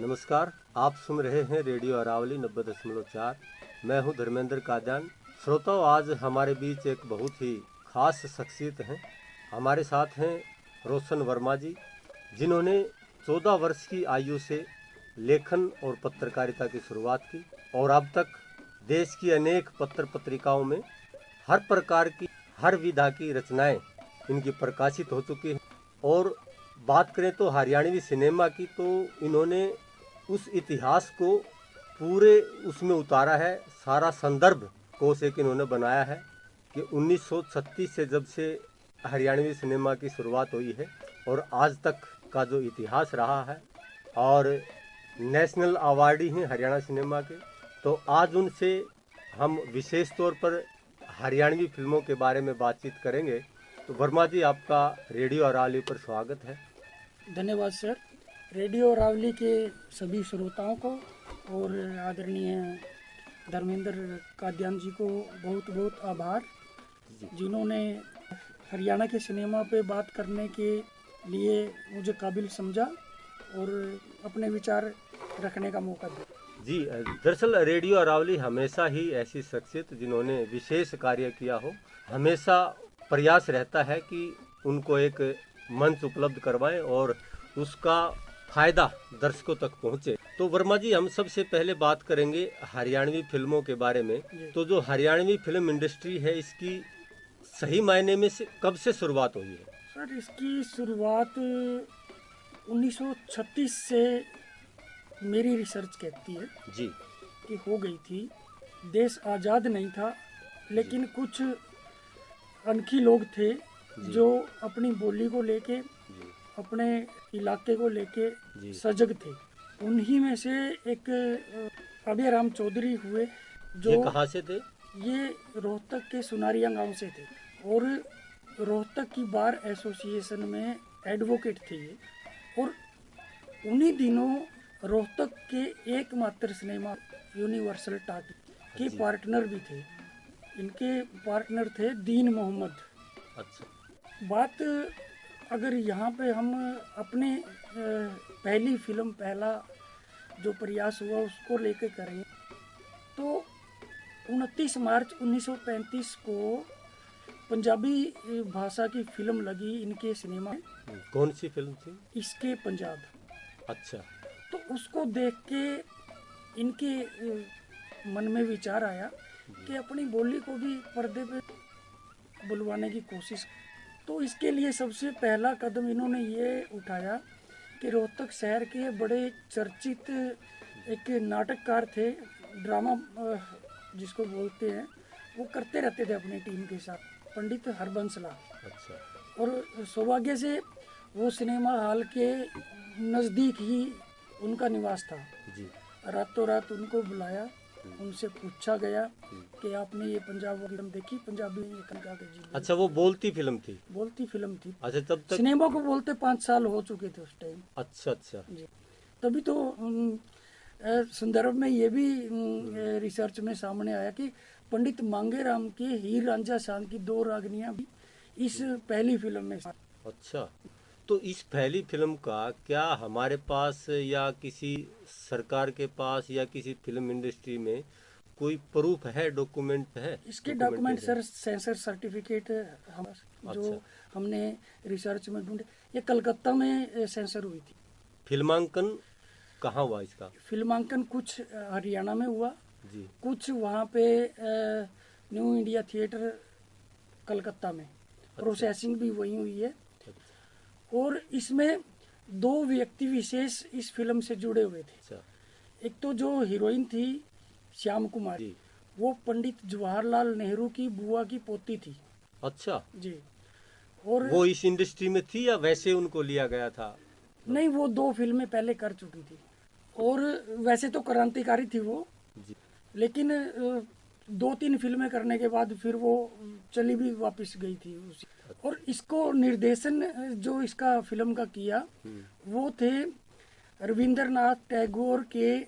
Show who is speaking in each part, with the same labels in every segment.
Speaker 1: नमस्कार, आप सुन रहे हैं रेडियो अरावली 90.4। मैं हूं धर्मेंद्र कादियान। श्रोताओं, आज हमारे बीच एक बहुत ही खास शख्सियत हैं। हमारे साथ हैं रोशन वर्मा जी, जिन्होंने 14 वर्ष की आयु से लेखन और पत्रकारिता की शुरुआत की और अब तक देश की अनेक पत्र पत्रिकाओं में हर प्रकार की हर विधा की रचनाएं इनकी प्रकाशित हो चुकी हैं। और बात करें तो हरियाणवी सिनेमा की, तो इन्होंने उस इतिहास को पूरे उसमें उतारा है। सारा संदर्भ कोश एक इन्होंने बनाया है कि 1936 से जब से हरियाणवी सिनेमा की शुरुआत हुई है और आज तक का जो इतिहास रहा है, और नेशनल अवार्डी हैं हरियाणा सिनेमा के। तो आज उनसे हम विशेष तौर पर हरियाणवी फिल्मों के बारे में बातचीत करेंगे। तो वर्मा जी, आपका रेडियो अरावली पर स्वागत है।
Speaker 2: धन्यवाद सर। रेडियो अरावली के सभी श्रोताओं को और आदरणीय धर्मेंद्र कादियान जी को बहुत बहुत आभार, जिन्होंने हरियाणा के सिनेमा पे बात करने के लिए मुझे काबिल समझा और अपने विचार रखने का मौका दिया।
Speaker 1: जी, दरअसल रेडियो अरावली हमेशा ही ऐसी शख्सियत जिन्होंने विशेष कार्य किया हो, हमेशा प्रयास रहता है कि उनको एक मंच उपलब्ध करवाएं और उसका फायदा दर्शकों तक पहुंचे। तो वर्मा जी, हम सबसे पहले बात करेंगे हरियाणवी फिल्मों के बारे में। तो जो हरियाणवी फिल्म इंडस्ट्री है, इसकी सही मायने में से कब से शुरुआत हुई है?
Speaker 2: सर, इसकी शुरुआत 1936 से मेरी रिसर्च कहती है
Speaker 1: जी
Speaker 2: कि हो गई थी। देश आज़ाद नहीं था, लेकिन कुछ अनखी लोग थे जो अपनी बोली को लेके, अपने इलाके को लेके सजग थे। उन्हीं में से एक अभयराम चौधरी हुए, जो
Speaker 1: ये कहाँ से थे?
Speaker 2: ये रोहतक के सुनारिया गांव से थे और रोहतक की बार एसोसिएशन में एडवोकेट थे ये। और उन्हीं दिनों रोहतक के एकमात्र सिनेमा यूनिवर्सल टाकी के पार्टनर भी थे। इनके पार्टनर थे दीन मोहम्मद।
Speaker 1: अच्छा।
Speaker 2: बात अगर यहाँ पे हम अपने पहली फिल्म, पहला जो प्रयास हुआ उसको लेकर करें, तो 29 मार्च 1935 को पंजाबी भाषा की फिल्म लगी इनके सिनेमा में।
Speaker 1: कौन सी फिल्म थी?
Speaker 2: इसके पंजाब।
Speaker 1: अच्छा।
Speaker 2: तो उसको देख के इनके मन में विचार आया कि अपनी बोली को भी पर्दे पे बुलवाने की कोशिश। तो इसके लिए सबसे पहला कदम इन्होंने ये उठाया कि रोहतक शहर के बड़े चर्चित एक नाटककार थे, ड्रामा जिसको बोलते हैं, वो करते रहते थे अपनी टीम के साथ, पंडित हरबंस लाल।
Speaker 1: अच्छा।
Speaker 2: और सौभाग्य से वो सिनेमा हॉल के नज़दीक ही उनका निवास था।
Speaker 1: जी।
Speaker 2: रातों रात उनको बुलाया, उनसे पूछा गया कि आपने ये पंजाब फिल्म देखी? पंजाबी में कहा कि जी।
Speaker 1: अच्छा, वो बोलती फिल्म थी?
Speaker 2: बोलती फिल्म थी।
Speaker 1: अच्छा, तब तक
Speaker 2: सिनेमा को बोलते 5 साल हो चुके थे उस टाइम।
Speaker 1: अच्छा अच्छा
Speaker 2: जी। तभी तो संदर्भ में ये भी रिसर्च में सामने आया कि पंडित मांगेराम के हीर रांझा शान की 2 रागनियां भी इस पहली फिल्म में।
Speaker 1: अच्छा, तो इस पहली फिल्म का क्या हमारे पास या किसी सरकार के पास या किसी फिल्म इंडस्ट्री में कोई प्रूफ है, डॉक्यूमेंट है?
Speaker 2: इसके डॉक्यूमेंट सर, सेंसर सर्टिफिकेट हम जो
Speaker 1: अच्छा।
Speaker 2: हमने रिसर्च में ढूंढे, ये कलकत्ता में सेंसर हुई थी।
Speaker 1: फिल्मांकन कहाँ हुआ इसका?
Speaker 2: फिल्मांकन कुछ हरियाणा में हुआ,
Speaker 1: जी।
Speaker 2: कुछ वहाँ पे न्यू इंडिया थिएटर कलकत्ता में। प्रोसेसिंग भी वही हुई है। और इसमें 2 व्यक्ति विशेष इस फिल्म से जुड़े हुए थे।
Speaker 1: अच्छा।
Speaker 2: एक तो जो हीरोइन थी श्याम कुमारी, वो पंडित जवाहरलाल नेहरू की बुआ की पोती थी।
Speaker 1: अच्छा
Speaker 2: जी। और
Speaker 1: वो इस इंडस्ट्री में थी या वैसे उनको लिया गया था?
Speaker 2: नहीं, वो 2 फिल्में पहले कर चुकी थी और वैसे तो क्रांतिकारी थी वो।
Speaker 1: जी।
Speaker 2: लेकिन 2-3 फिल्में करने के बाद फिर वो चली भी वापस गई थी उसी। और इसको निर्देशन जो इसका फिल्म का किया, वो थे रविंद्रनाथ टैगोर के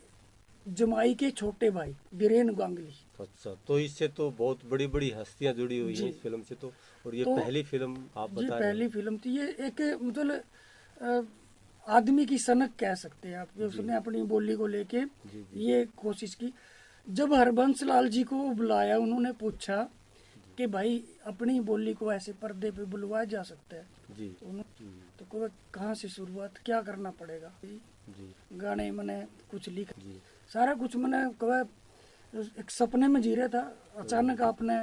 Speaker 2: जमाई के छोटे भाई बीरेन गांगुली।
Speaker 1: अच्छा, तो इससे तो बहुत बड़ी बड़ी हस्तियां जुड़ी हुई हैं इस फिल्म से। तो और ये
Speaker 2: तो
Speaker 1: पहली फिल्म आप
Speaker 2: ये
Speaker 1: बता रहे
Speaker 2: पहली
Speaker 1: हैं।
Speaker 2: फिल्म थी। ये एक मतलब आदमी की सनक कह सकते हैं आप। उसने अपनी बोली को लेके ये कोशिश की। जब हरबंस लाल जी को बुलाया, उन्होंने पूछा कि भाई अपनी बोली को ऐसे पर्दे पे बुलवाया जा सकता है?
Speaker 1: जी
Speaker 2: तो कहा कहाँ से शुरुआत, क्या करना पड़ेगा?
Speaker 1: जी
Speaker 2: गाने मैंने कुछ लिख,
Speaker 1: जी
Speaker 2: सारा कुछ मैंने कहा, एक सपने में जी रहा था, अचानक आपने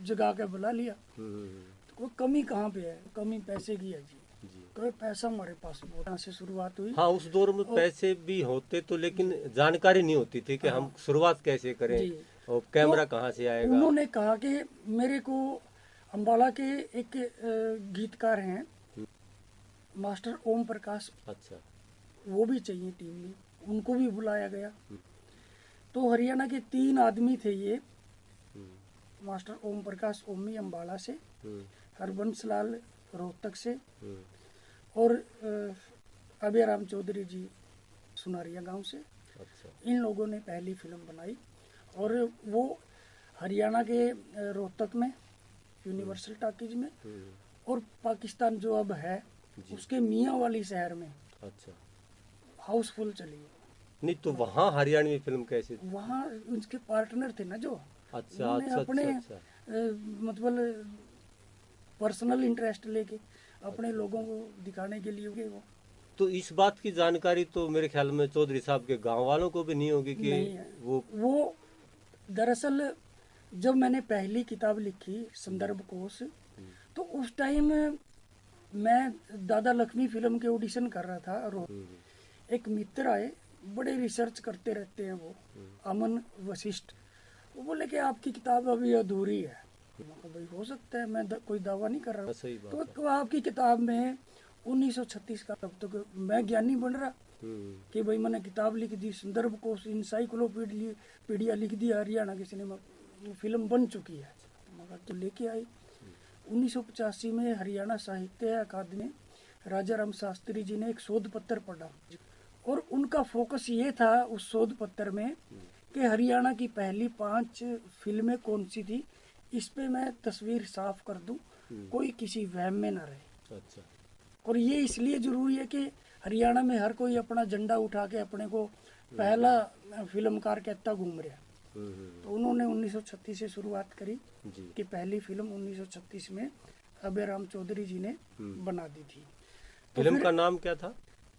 Speaker 2: जगा के बुला लिया। तो कोई कमी कहाँ पे है? कमी पैसे की है जी।
Speaker 1: जी।
Speaker 2: कोई पैसा हमारे पास बहुत, यहाँ से शुरुआत हुई।
Speaker 1: हाँ, उस दौर में पैसे भी होते तो, लेकिन जानकारी नहीं होती थी कि हम शुरुआत कैसे करें
Speaker 2: जी।
Speaker 1: और कैमरा
Speaker 2: तो
Speaker 1: कहाँ से आएगा।
Speaker 2: उन्होंने कहा कि मेरे को अम्बाला के एक गीतकार हैं मास्टर ओम प्रकाश,
Speaker 1: अच्छा।
Speaker 2: वो भी चाहिए टीम में, उनको भी बुलाया गया। तो हरियाणा के 3 आदमी थे ये, मास्टर ओम प्रकाश ओमी अम्बाला से, हरबंस लाल रोहतक से, और अभय राम चौधरी जी सुनारिया गांव से।
Speaker 1: अच्छा।
Speaker 2: इन लोगों ने पहली फिल्म बनाई और वो हरियाणा के रोहतक में यूनिवर्सल टॉकीज में, और पाकिस्तान जो अब है उसके मियाँ वाली शहर में
Speaker 1: अच्छा।
Speaker 2: हाउसफुल चली।
Speaker 1: नहीं तो वहाँ हरियाणवी फिल्म कैसे?
Speaker 2: वहाँ उनके पार्टनर थे ना जो,
Speaker 1: अच्छा
Speaker 2: उन्होंने
Speaker 1: अच्छा
Speaker 2: अपने
Speaker 1: अच्छा अच्छा।
Speaker 2: मतलब पर्सनल इंटरेस्ट लेके अपने लोगों को दिखाने के लिए वो
Speaker 1: तो इस बात की जानकारी तो मेरे ख्याल में चौधरी साहब के गांव वालों को भी नहीं होगी कि
Speaker 2: नहीं है।
Speaker 1: वो
Speaker 2: दरअसल जब मैंने पहली किताब लिखी संदर्भ कोश, तो उस टाइम मैं दादा लक्ष्मी फिल्म के ऑडिशन कर रहा था, और एक मित्र आए, बड़े रिसर्च करते रहते हैं वो, अमन वशिष्ठ। वो बोले कि आपकी किताब अभी अधूरी है। मैं कहा, भाई हो सकता है, मैं कोई दावा नहीं कर रहा।
Speaker 1: सही बात
Speaker 2: तो
Speaker 1: है।
Speaker 2: आपकी किताब में 1936 का, तब तक मैं ज्ञानी बन रहा कि भाई मैंने किताब लिख दी, संदर्भ कोश इंसाइक्लोपीडिया लिख दिया, हरियाणा के सिनेमा फिल्म बन चुकी है। तो मैं तो लेके आई। 1985 में हरियाणा साहित्य अकादमी राजा राम शास्त्री जी ने एक शोध पत्र पढ़ा, और उनका फोकस ये था उस शोध पत्र में कि हरियाणा की पहली 5 फिल्में कौन सी थी, इस पे मैं तस्वीर साफ कर दूं, कोई किसी वहम में न रहे।
Speaker 1: अच्छा।
Speaker 2: और ये इसलिए जरूरी है कि हरियाणा में हर कोई अपना झंडा उठा के अपने को पहला फिल्मकार कहता घूम रहा। तो उन्होंने 1936 से शुरुआत करी
Speaker 1: जी।
Speaker 2: कि पहली फिल्म 1936 में अभय राम चौधरी जी ने बना दी थी। तो
Speaker 1: फिल्म
Speaker 2: फिर
Speaker 1: का नाम क्या था?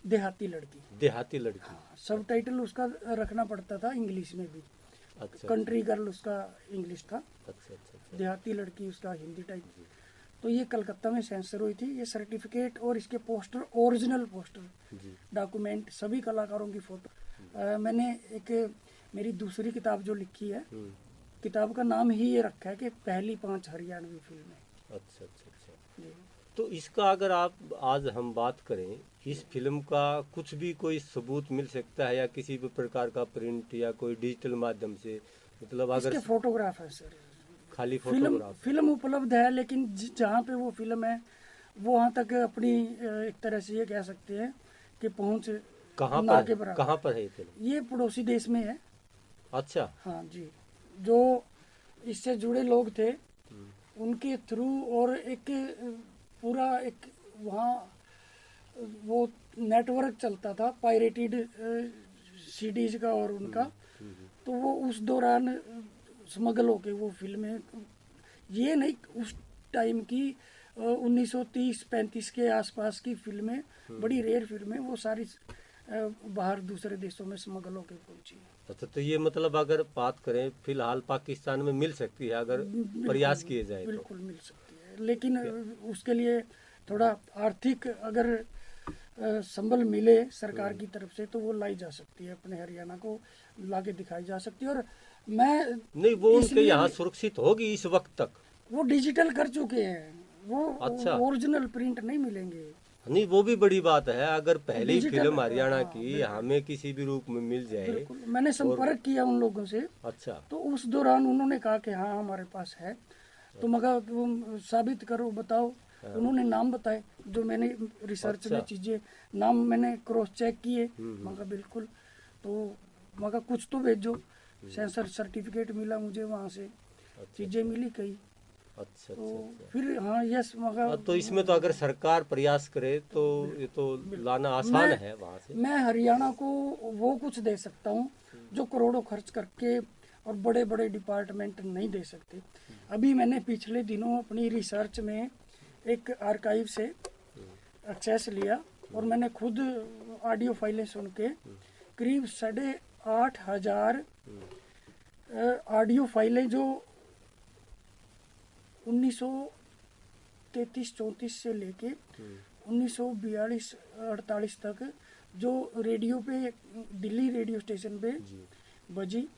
Speaker 2: देहाती लड़की।
Speaker 1: देहाती लड़की।
Speaker 2: सब टाइटल उसका रखना पड़ता था इंग्लिश में भी।
Speaker 1: अच्छा
Speaker 2: कंट्री गर्ल उसका इंग्लिश था,
Speaker 1: अच्छा अच्छा।
Speaker 2: देहाती लड़की उसका हिंदी टाइटल। तो ये कलकत्ता में सेंसर हुई थी। ये सर्टिफिकेट और इसके पोस्टर, ओरिजिनल पोस्टर,
Speaker 1: जी।
Speaker 2: डॉक्यूमेंट, सभी कलाकारों की फोटो। मैंने एक मेरी दूसरी किताब जो लिखी है, किताब का नाम ही ये रखा है कि पहली 5 हरियाणवी फिल्में।
Speaker 1: अच्छा अच्छा अच्छा।
Speaker 2: जी।
Speaker 1: तो इसका अगर आप आज हम बात करें, इस फिल्म का कुछ भी कोई सबूत मिल सकता है या किसी भी प्रकार का प्रिंट या कोई डिजिटल माध्यम से, मतलब अगर
Speaker 2: इसके फोटोग्राफ है सर।
Speaker 1: खाली
Speaker 2: फिल्म
Speaker 1: फोटोग्राफ?
Speaker 2: फिल्म उपलब्ध है, लेकिन जहाँ पे वो फिल्म है वहाँ तक अपनी एक तरह से ये कह सकते हैं कि पहुँच
Speaker 1: कहाँ
Speaker 2: ना
Speaker 1: पर
Speaker 2: के
Speaker 1: है?
Speaker 2: बराबर।
Speaker 1: कहाँ पर है ये फिल्म?
Speaker 2: ये पड़ोसी देश में है।
Speaker 1: अच्छा।
Speaker 2: हाँ जी। जो इससे जुड़े लोग थे उनके थ्रू, और एक पूरा एक वहाँ वो नेटवर्क चलता था पायरेटेड सीडीज का और उनका। तो वो उस दौरान स्मगल होके वो फिल्में, ये नहीं उस टाइम की 1930-35 के आसपास की फिल्में, बड़ी रेयर फिल्में, वो सारी बाहर दूसरे देशों में स्मगल होके पहुंची।
Speaker 1: अच्छा, तो ये मतलब अगर बात करें फिलहाल पाकिस्तान में मिल सकती है अगर प्रयास किए जाए तो?
Speaker 2: बिल्कुल मिल सकती है, लेकिन उसके लिए थोड़ा आर्थिक अगर संबल मिले सरकार की तरफ से, तो वो लाई जा सकती है, अपने हरियाणा को लाके दिखाई जा सकती है। और मैं
Speaker 1: नहीं, वो उनके
Speaker 2: इसलिए
Speaker 1: यहाँ सुरक्षित होगी इस वक्त तक?
Speaker 2: वो डिजिटल कर चुके हैं, वो
Speaker 1: अच्छा।
Speaker 2: ओरिजिनल प्रिंट नहीं मिलेंगे।
Speaker 1: नहीं, वो भी बड़ी बात है। अगर पहली
Speaker 2: डिजिटल,
Speaker 1: फिल्म हरियाणा
Speaker 2: हाँ
Speaker 1: की
Speaker 2: बिल्कुल
Speaker 1: हमें किसी भी रूप में मिल जाए।
Speaker 2: बिल्कुल। मैंने
Speaker 1: और
Speaker 2: संपर्क किया उन लोगों से,
Speaker 1: अच्छा।
Speaker 2: तो उस दौरान उन्होंने कहा कि हाँ हमारे पास है। तो मगर तुम साबित करो, बताओ। उन्होंने नाम बताए, जो मैंने रिसर्च में
Speaker 1: अच्छा।
Speaker 2: चीज़ें, नाम मैंने क्रॉस चेक किए। मगर बिल्कुल, तो मगर कुछ तो भेजो। सेंसर सर्टिफिकेट मिला मुझे वहाँ से, चीज़ें मिली कई।
Speaker 1: अच्छा
Speaker 2: तो
Speaker 1: अच्छा।
Speaker 2: फिर हाँ यस मगर
Speaker 1: तो इसमें तो अगर सरकार प्रयास करे तो ये तो लाना आसान
Speaker 2: मैं
Speaker 1: है वहाँ से।
Speaker 2: मैं हरियाणा को वो कुछ दे सकता हूँ जो करोड़ों खर्च करके और बड़े बड़े डिपार्टमेंट नहीं दे सकते। अभी मैंने पिछले दिनों अपनी रिसर्च में एक आर्काइव से एक्सेस लिया और मैंने खुद ऑडियो फाइलें सुन के करीब 8,500 ऑडियो फाइलें जो 1933-34 से लेके 1942-48 तक जो रेडियो पे दिल्ली रेडियो स्टेशन पे
Speaker 1: जी।
Speaker 2: बजी,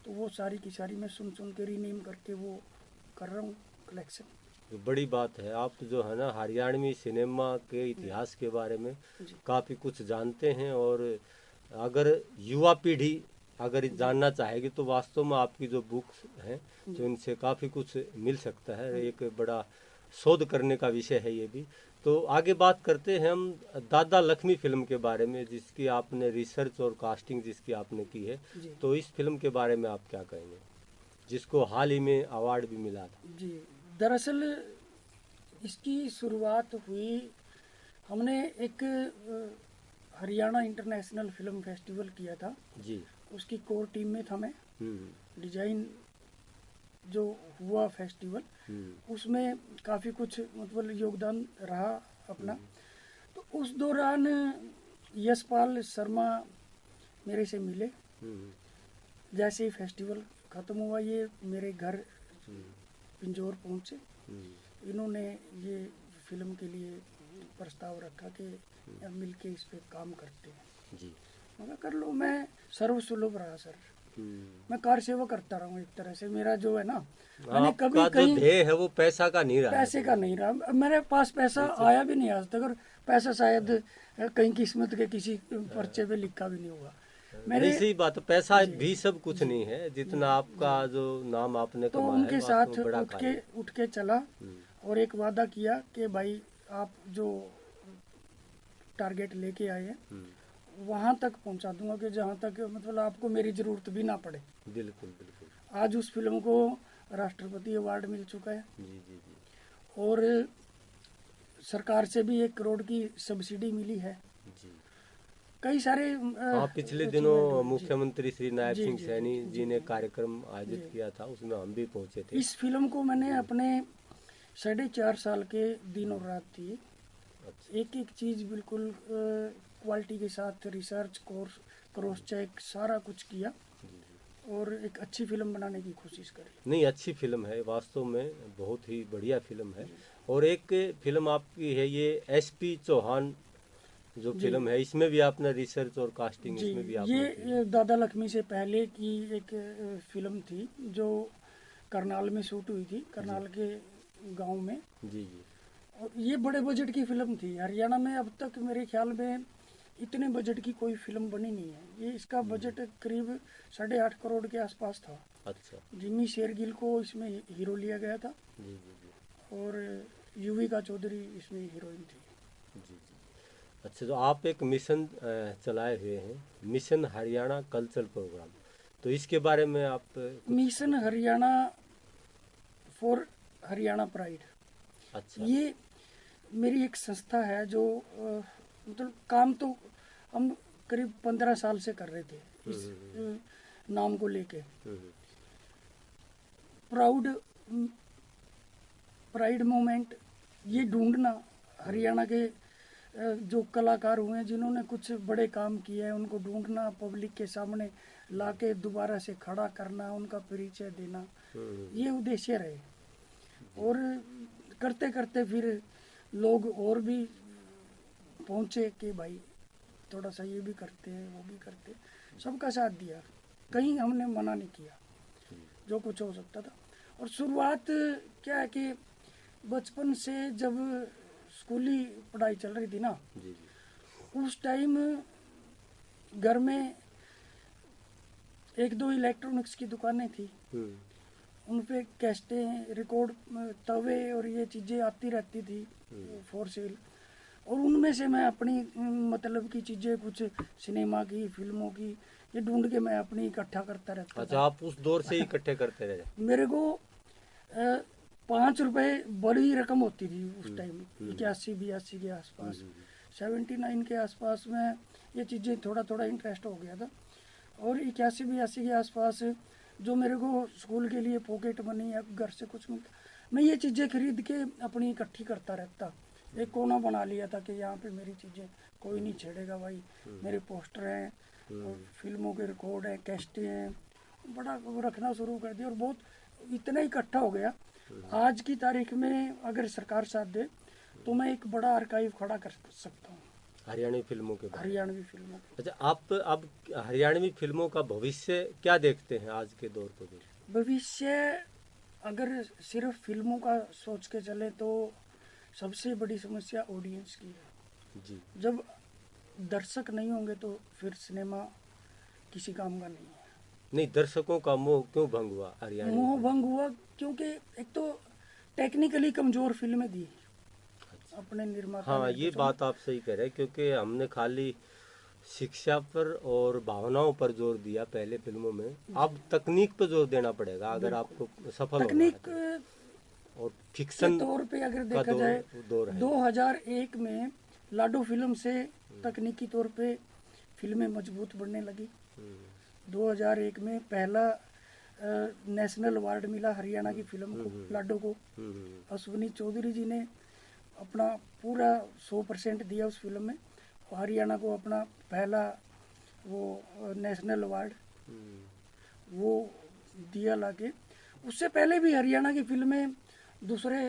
Speaker 2: तो वो सारी की सारी मैं सुन सुन के रीनेम करके वो कर रहा हूँ कलेक्शन।
Speaker 1: तो बड़ी बात है, आप जो है ना हरियाणवी सिनेमा के इतिहास के बारे में
Speaker 2: जी
Speaker 1: काफ़ी कुछ जानते हैं। और अगर युवा पीढ़ी अगर जानना चाहेगी तो वास्तव में आपकी जो बुक्स हैं तो इनसे काफ़ी कुछ मिल सकता है। एक बड़ा शोध करने का विषय है ये भी। तो आगे बात करते हैं हम दादा लक्ष्मी फिल्म के बारे में, जिसकी आपने रिसर्च और कास्टिंग जिसकी आपने की है।
Speaker 2: जी
Speaker 1: तो इस फिल्म के बारे में आप क्या कहेंगे, जिसको हाल ही में अवार्ड भी मिला था?
Speaker 2: जी। दरअसल इसकी शुरुआत हुई, हमने एक हरियाणा इंटरनेशनल फिल्म फेस्टिवल किया था,
Speaker 1: जी।
Speaker 2: उसकी कोर टीम में था मैं।
Speaker 1: हम्म।
Speaker 2: डिजाइन जो हुआ फेस्टिवल,
Speaker 1: हम्म।
Speaker 2: उसमें काफ़ी कुछ मतलब योगदान रहा अपना। तो उस दौरान यशपाल शर्मा मेरे से मिले।
Speaker 1: हम्म।
Speaker 2: जैसे ही फेस्टिवल ख़त्म हुआ ये मेरे घर पिंजौर पहुँचे।
Speaker 1: हम्म।
Speaker 2: इन्होंने ये फिल्म के लिए प्रस्ताव रखा कि हम मिल के इस पे काम करते हैं।
Speaker 1: जी।
Speaker 2: मगर कर लो, मैं सर्वसुलभ रहा सर।
Speaker 1: हम्म।
Speaker 2: मैं कार सेवा करता रहा हूँ एक तरह से। मेरा जो है ना, मैंने कभी
Speaker 1: आपका जो
Speaker 2: कहीं
Speaker 1: ध्येय है वो पैसा का नहीं रहा है
Speaker 2: पैसे का
Speaker 1: कभी।
Speaker 2: नहीं रहा। मेरे पास पैसा आया भी नहीं आज तक, और पैसा शायद कहीं किस्मत के किसी पर्चे पे लिखा भी नहीं हुआ
Speaker 1: नहीं,
Speaker 2: मेरे।
Speaker 1: सही बात है, पैसा
Speaker 2: जी
Speaker 1: भी सब कुछ
Speaker 2: जी
Speaker 1: नहीं है,
Speaker 2: जी
Speaker 1: जितना आपका
Speaker 2: जी।
Speaker 1: जो नाम आपने
Speaker 2: तो
Speaker 1: कमाया है
Speaker 2: उनके
Speaker 1: वास्तव
Speaker 2: साथ
Speaker 1: में बड़ा कार्य है।
Speaker 2: उठ के चला और एक वादा किया कि भाई आप जो टारगेट लेके आए हैं वहाँ तक पहुँचा दूंगा, कि जहाँ तक मतलब आपको मेरी ज़रूरत भी ना पड़े।
Speaker 1: बिल्कुल बिल्कुल।
Speaker 2: आज उस फिल्म को राष्ट्रपति अवार्ड मिल चुका है
Speaker 1: जी जी जी।
Speaker 2: और सरकार से भी 1 करोड़ की सब्सिडी मिली है।
Speaker 1: जी।
Speaker 2: कई सारे
Speaker 1: हाँ, पिछले
Speaker 2: अचीवमेंट
Speaker 1: दिनों
Speaker 2: हुए। जी
Speaker 1: मुख्यमंत्री श्री नायब
Speaker 2: जी
Speaker 1: सिंह
Speaker 2: जी जी
Speaker 1: सैनी
Speaker 2: जी
Speaker 1: जी ने
Speaker 2: जी
Speaker 1: कार्यक्रम आयोजित
Speaker 2: जी।
Speaker 1: किया था, उसमें हम भी पहुंचे थे।
Speaker 2: इस फिल्म को मैंने अपने 4.5 साल के दिन और रात दिए,
Speaker 1: अच्छा।
Speaker 2: एक एक चीज़ बिल्कुल क्वालिटी के साथ रिसर्च कोर्स क्रॉस चेक सारा कुछ किया और एक अच्छी फिल्म बनाने की कोशिश करी।
Speaker 1: नहीं, अच्छी फिल्म है वास्तव में, बहुत ही बढ़िया फिल्म है। और एक फिल्म आपकी है ये एसपी चौहान जो
Speaker 2: जी
Speaker 1: फिल्म है, इसमें भी आपने रिसर्च और कास्टिंग
Speaker 2: जी।
Speaker 1: इसमें भी
Speaker 2: ये
Speaker 1: आपने की है।
Speaker 2: दादा लक्ष्मी से पहले की एक फिल्म थी जो करनाल में शूट हुई थी,
Speaker 1: जी
Speaker 2: करनाल के गांव में।
Speaker 1: जी जी।
Speaker 2: और ये बड़े बजट की फिल्म थी। हरियाणा में अब तक मेरे ख्याल में इतने बजट की कोई फिल्म बनी नहीं है। ये इसका बजट करीब 8.5 करोड़ के आसपास था।
Speaker 1: अच्छा।
Speaker 2: जिम्मी शेरगिल को इसमें हीरो लिया गया था
Speaker 1: जी जी जी
Speaker 2: और युविका चौधरी इसमें हीरोइन थी।
Speaker 1: जी जी। अच्छा, तो आप एक मिशन चलाए हुए हैं, मिशन हरियाणा कल्चर प्रोग्राम, तो इसके बारे में आप कुछ
Speaker 2: मिशन
Speaker 1: बताएं।
Speaker 2: हरियाणा फॉर हरियाणा प्राइड,
Speaker 1: अच्छा।
Speaker 2: ये मेरी एक संस्था है जो मतलब काम तो हम करीब 15 साल से कर रहे थे इस नाम को लेके।
Speaker 1: हम्म।
Speaker 2: प्राउड प्राइड मोमेंट, ये ढूंढना हरियाणा के जो कलाकार हुए हैं जिन्होंने कुछ बड़े काम किए हैं, उनको ढूंढना, पब्लिक के सामने लाके दोबारा से खड़ा करना, उनका परिचय देना, ये उद्देश्य रहे। और करते करते फिर लोग और भी पहुँचे कि भाई थोड़ा सा ये भी करते हैं वो भी करते हैं, सबका साथ दिया, कहीं हमने मना नहीं किया, जो कुछ हो सकता था। और शुरुआत क्या है कि बचपन से जब स्कूली पढ़ाई चल रही थी ना,
Speaker 1: जी जी।
Speaker 2: उस टाइम घर में 1-2 इलेक्ट्रॉनिक्स की दुकानें थी, उन पे कैसेटें, रिकॉर्ड, तवे और ये चीज़ें आती रहती थी फॉर सेल। और उनमें से मैं अपनी मतलब की चीज़ें, कुछ सिनेमा की, फिल्मों की, ये ढूंढ के मैं अपनी इकट्ठा करता रहता
Speaker 1: अच्छा,
Speaker 2: था।
Speaker 1: आप उस दौर से ही इकट्ठे करते रहे।
Speaker 2: मेरे को 5 रुपए बड़ी रकम होती थी उस टाइम, 81-82 के आसपास, 79 के आसपास में ये चीज़ें थोड़ा थोड़ा इंटरेस्ट हो गया था। और 81-82 के आसपास जो मेरे को स्कूल के लिए पॉकेट मनी या घर से कुछ मिलता, मैं ये चीज़ें खरीद के अपनी इकट्ठी करता रहता। एक कोना बना लिया था कि यहाँ पे मेरी चीज़ें कोई नहीं छेड़ेगा भाई, मेरे पोस्टर हैं और फिल्मों के रिकॉर्ड हैं, कैसेटें हैं, बड़ा वो रखना शुरू कर दिया और बहुत इतना इकट्ठा हो गया। आज की तारीख में अगर सरकार साथ दे तो मैं एक बड़ा आर्काइव खड़ा कर सकता हूँ
Speaker 1: हरियाणवी फिल्मों के बारे में।
Speaker 2: हरियाणवी फिल्मों की।
Speaker 1: अच्छा, आप अब हरियाणवी फिल्मों का भविष्य क्या देखते हैं आज के दौर को देख?
Speaker 2: भविष्य अगर सिर्फ फिल्मों का सोच के चले तो सबसे बड़ी समस्या ऑडियंस की है।
Speaker 1: जी
Speaker 2: जब दर्शक नहीं होंगे तो फिर सिनेमा किसी काम का नहीं है।
Speaker 1: नहीं, दर्शकों का मोह क्यों भंग हुआ हरियाणवी
Speaker 2: मोह
Speaker 1: फिल्म?
Speaker 2: भंग हुआ क्योंकि एक तो टेक्निकली कमजोर फिल्में दी अपने निर्माता
Speaker 1: हाँ, ये
Speaker 2: निर्देशकों
Speaker 1: बात आप सही कह रहे हैं, क्योंकि हमने खाली शिक्षा पर और भावनाओं पर जोर दिया पहले फिल्मों में। अब तकनीक पर जोर देना पड़ेगा अगर आपको सफल होना है
Speaker 2: तकनीक
Speaker 1: तो। और
Speaker 2: के
Speaker 1: फिक्शन
Speaker 2: तौर पे अगर
Speaker 1: का
Speaker 2: देखा जाए
Speaker 1: दौर है।
Speaker 2: 2001 में लाडो फिल्म से तकनीकी तौर पे फिल्में मजबूत बनने लगी। 2001 में पहला नेशनल अवार्ड मिला हरियाणा की फिल्म को, लाडो को। अश्विनी चौधरी जी ने अपना पूरा 100% दिया उस फिल्म में, और हरियाणा को अपना पहला वो नेशनल अवार्ड वो दिया लाके। उससे पहले भी हरियाणा की फिल्में दूसरे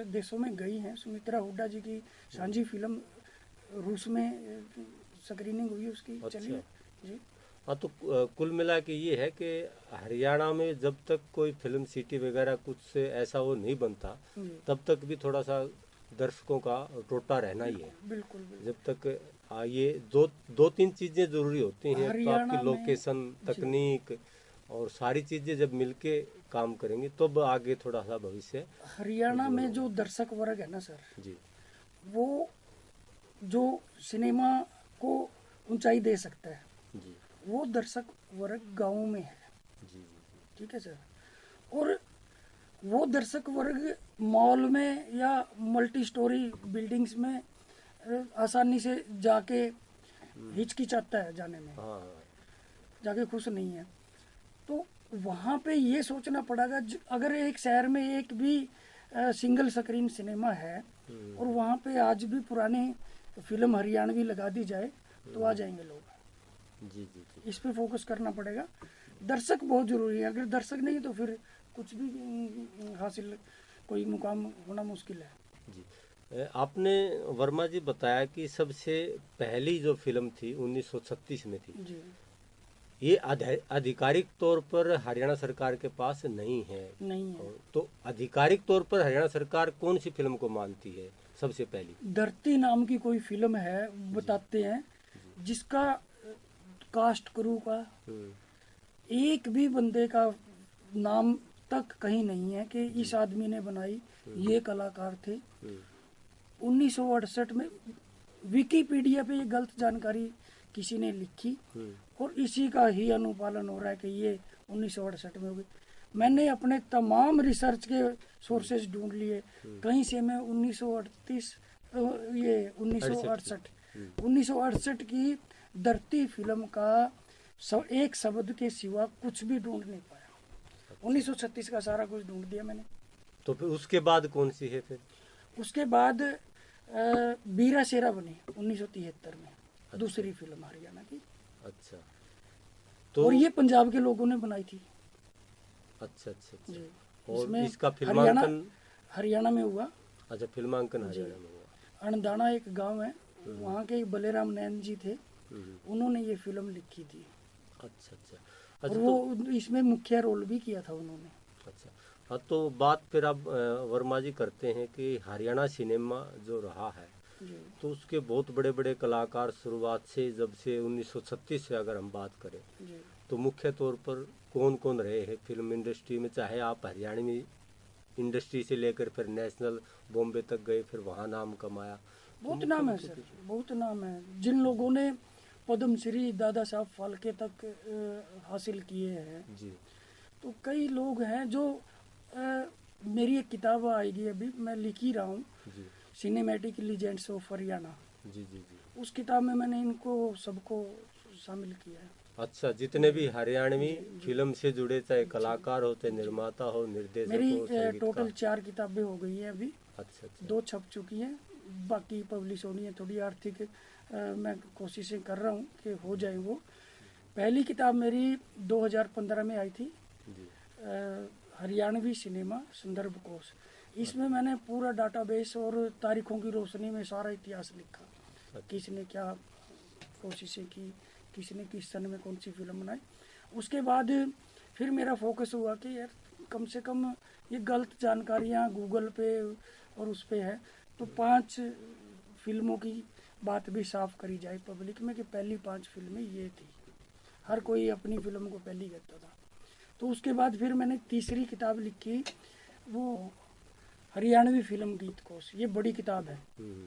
Speaker 2: देशों में गई हैं। सुमित्रा हुड्डा जी की सांझी फिल्म रूस में स्क्रीनिंग हुई उसकी,
Speaker 1: अच्छा।
Speaker 2: चलिए जी।
Speaker 1: हाँ, तो कुल मिला के ये है कि हरियाणा में जब तक कोई फिल्म सिटी वगैरह कुछ से ऐसा वो नहीं बनता,
Speaker 2: जी
Speaker 1: तब तक भी थोड़ा सा दर्शकों का टोटा रहना ही है।
Speaker 2: बिल्कुल बिल्कुल।
Speaker 1: जब तक ये दो तीन चीजें जरूरी होती हैं। एक तो आपकी
Speaker 2: हरियाणा में
Speaker 1: लोकेशन, तकनीक और सारी चीजें जब मिलके काम करेंगी तब आगे थोड़ा सा भविष्य।
Speaker 2: हरियाणा में जो दर्शक वर्ग है ना सर,
Speaker 1: जी
Speaker 2: वो जो सिनेमा को ऊंचाई दे सकता है
Speaker 1: जी
Speaker 2: वो दर्शक वर्ग गाँव में है।
Speaker 1: जी
Speaker 2: ठीक है सर। और वो दर्शक वर्ग मॉल में या मल्टी स्टोरी बिल्डिंग्स में आसानी से जाके हिचकिचाता है जाने में,
Speaker 1: हाँ
Speaker 2: जाके खुश नहीं है। तो वहाँ पे ये सोचना पड़ेगा अगर एक शहर में एक भी सिंगल स्क्रीन सिनेमा है और वहाँ पे आज भी पुरानी फिल्म हरियाणवी लगा दी जाए तो आ जाएंगे लोग।
Speaker 1: जी जी जी
Speaker 2: इस पे फोकस करना पड़ेगा। दर्शक बहुत जरूरी है, अगर दर्शक नहीं तो फिर कुछ भी हासिल कोई मुकाम होना मुश्किल है।
Speaker 1: जी। आपने वर्मा जी बताया कि सबसे पहली जो फिल्म थी 1936 में थी।
Speaker 2: जी
Speaker 1: ये आधिकारिक तौर पर हरियाणा सरकार के पास नहीं है।
Speaker 2: नहीं है।
Speaker 1: तो आधिकारिक तौर पर हरियाणा सरकार कौन सी फिल्म को मानती है सबसे पहली?
Speaker 2: धरती नाम की कोई फिल्म है बताते हैं, जिसका कास्ट क्रू का एक भी बंदे का नाम तक कहीं नहीं है कि इस आदमी ने बनाई, ये कलाकार थे। 1968 में विकिपीडिया पे ये गलत जानकारी किसी ने लिखी और इसी का ही अनुपालन हो रहा है कि ये 1968 में होगी। मैंने अपने तमाम रिसर्च के सोर्सेज ढूंढ लिए, कहीं से मैं 1968 की धरती फिल्म का एक शब्द के सिवा कुछ भी ढूंढ नहीं पाया। 1936 का सारा कुछ ढूंढ दिया मैंने।
Speaker 1: तो फिर उसके बाद कौन सी है फिर?
Speaker 2: उसके बाद बीरा शेरा बनी 1973 में। अच्छा। दूसरी फिल्म हरियाणा की।
Speaker 1: अच्छा। तो
Speaker 2: और ये पंजाब के लोगों ने बनाई थी।
Speaker 1: अच्छा अच्छा अच्छा।
Speaker 2: जी।
Speaker 1: और इसका फिल्मांकन
Speaker 2: हरियाणा में हुआ।
Speaker 1: अच्छा, फिल्मांकन हरियाणा में हुआ।
Speaker 2: अनदाना एक गांव है, वहाँ के बलेराम नैन जी थे, उन्होंने ये फिल्म लिखी थी।
Speaker 1: अच्छा अच्छा
Speaker 2: और
Speaker 1: अच्छा।
Speaker 2: वो इसमें मुख्य रोल भी किया था उन्होंने।
Speaker 1: अच्छा, हाँ, तो बात फिर अब वर्मा जी करते हैं कि हरियाणा सिनेमा जो रहा है
Speaker 2: जी
Speaker 1: तो उसके बहुत बड़े बड़े कलाकार शुरुआत से, जब से 1936 से अगर हम बात करें
Speaker 2: जी।
Speaker 1: तो मुख्य तौर पर कौन कौन रहे हैं फिल्म इंडस्ट्री में? चाहे आप हरियाणवी इंडस्ट्री से लेकर फिर नेशनल बॉम्बे तक गए, फिर वहाँ नाम कमाया।
Speaker 2: बहुत नाम है सर, बहुत नाम है। जिन लोगों ने पद्मश्री दादा साहब फाल्के तक हासिल किए हैं,
Speaker 1: जी
Speaker 2: तो कई लोग हैं जो मेरी एक किताब आएगी, अभी मैं लिख ही रहा हूँ,
Speaker 1: जी
Speaker 2: सिनेमैटिक लीजेंड्स ऑफ हरियाणा।
Speaker 1: जी जी जी।
Speaker 2: उस किताब में मैंने इनको सबको शामिल किया है।
Speaker 1: अच्छा, जितने भी हरियाणवी
Speaker 2: जी जी
Speaker 1: फिल्म से जुड़े, चाहे कलाकार हो, चाहे निर्माता हो, निर्देशक
Speaker 2: मेरी
Speaker 1: हो,
Speaker 2: टोटल
Speaker 1: संगीतकार।
Speaker 2: 4 किताबें हो गई हैं अभी,
Speaker 1: अच्छा अच्छा
Speaker 2: 2 छप चुकी हैं, बाकी पब्लिश होनी है। थोड़ी आर्थिक मैं कोशिशें कर रहा हूँ कि हो जाए वो। पहली किताब मेरी 2015 में आई थी,
Speaker 1: जी।
Speaker 2: हरियाणवी सिनेमा संदर्भ कोश। इसमें मैंने पूरा डाटाबेस और तारीखों की रोशनी में सारा इतिहास लिखा, किसने क्या कोशिशें की, किसने किस सन में कौन सी फिल्म बनाई। उसके बाद फिर मेरा फोकस हुआ कि यार कम से कम ये गलत जानकारियाँ गूगल पे और उस पे है, तो 5 फिल्मों की बात भी साफ करी जाए पब्लिक में कि पहली 5 फिल्में ये थी। हर कोई अपनी फिल्म को पहली कहता था। तो उसके बाद फिर मैंने तीसरी किताब लिखी, वो हरियाणवी फिल्म गीत कोश। ये बड़ी किताब है,
Speaker 1: हम्म,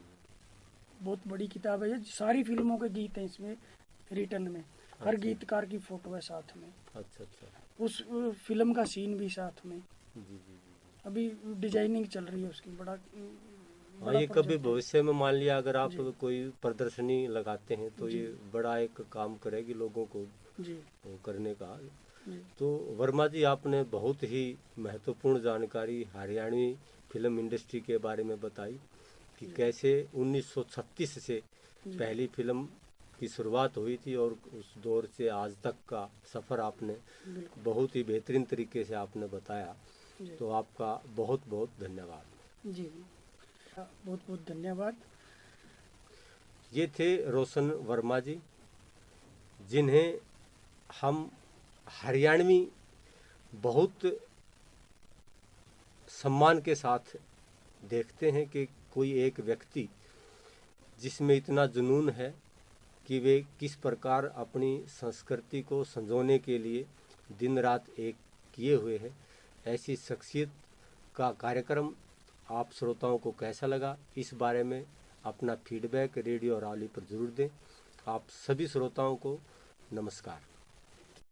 Speaker 2: बहुत बड़ी किताब है। ये सारी फिल्मों के गीत हैं इसमें रिटर्न में, हर
Speaker 1: अच्छा
Speaker 2: गीतकार की फोटो है साथ में,
Speaker 1: अच्छा अच्छा।
Speaker 2: उस फिल्म का सीन भी साथ में।
Speaker 1: जी जी जी जी।
Speaker 2: अभी डिजाइनिंग चल रही है उसकी, बड़ा
Speaker 1: हाँ,
Speaker 2: बड़ा
Speaker 1: ये कभी
Speaker 2: प्रोजेक्ट है।
Speaker 1: भविष्य में मान लिया अगर आप
Speaker 2: जी
Speaker 1: कोई प्रदर्शनी लगाते हैं तो
Speaker 2: जी
Speaker 1: ये बड़ा एक काम करेगी लोगों को
Speaker 2: जी
Speaker 1: वो करने का।
Speaker 2: जी
Speaker 1: तो वर्मा जी, आपने बहुत ही महत्वपूर्ण जानकारी हरियाणवी फिल्म इंडस्ट्री के बारे में बताई कि कैसे 1936 से
Speaker 2: जी
Speaker 1: पहली फिल्म की शुरुआत हुई थी और उस दौर से आज तक का सफ़र आपने
Speaker 2: बिल्कुल।
Speaker 1: बहुत ही बेहतरीन तरीके से आपने बताया।
Speaker 2: जी
Speaker 1: तो आपका बहुत बहुत धन्यवाद।
Speaker 2: जी बहुत बहुत धन्यवाद।
Speaker 1: ये थे रोशन वर्मा जी, जिन्हें हम हरियाणवी बहुत सम्मान के साथ देखते हैं कि कोई एक व्यक्ति जिसमें इतना जुनून है कि वे किस प्रकार अपनी संस्कृति को संजोने के लिए दिन रात एक किए हुए हैं। ऐसी शख्सियत का कार्यक्रम आप श्रोताओं को कैसा लगा, इस बारे में अपना फीडबैक रेडियो अरावली पर ज़रूर दें। आप सभी श्रोताओं को नमस्कार।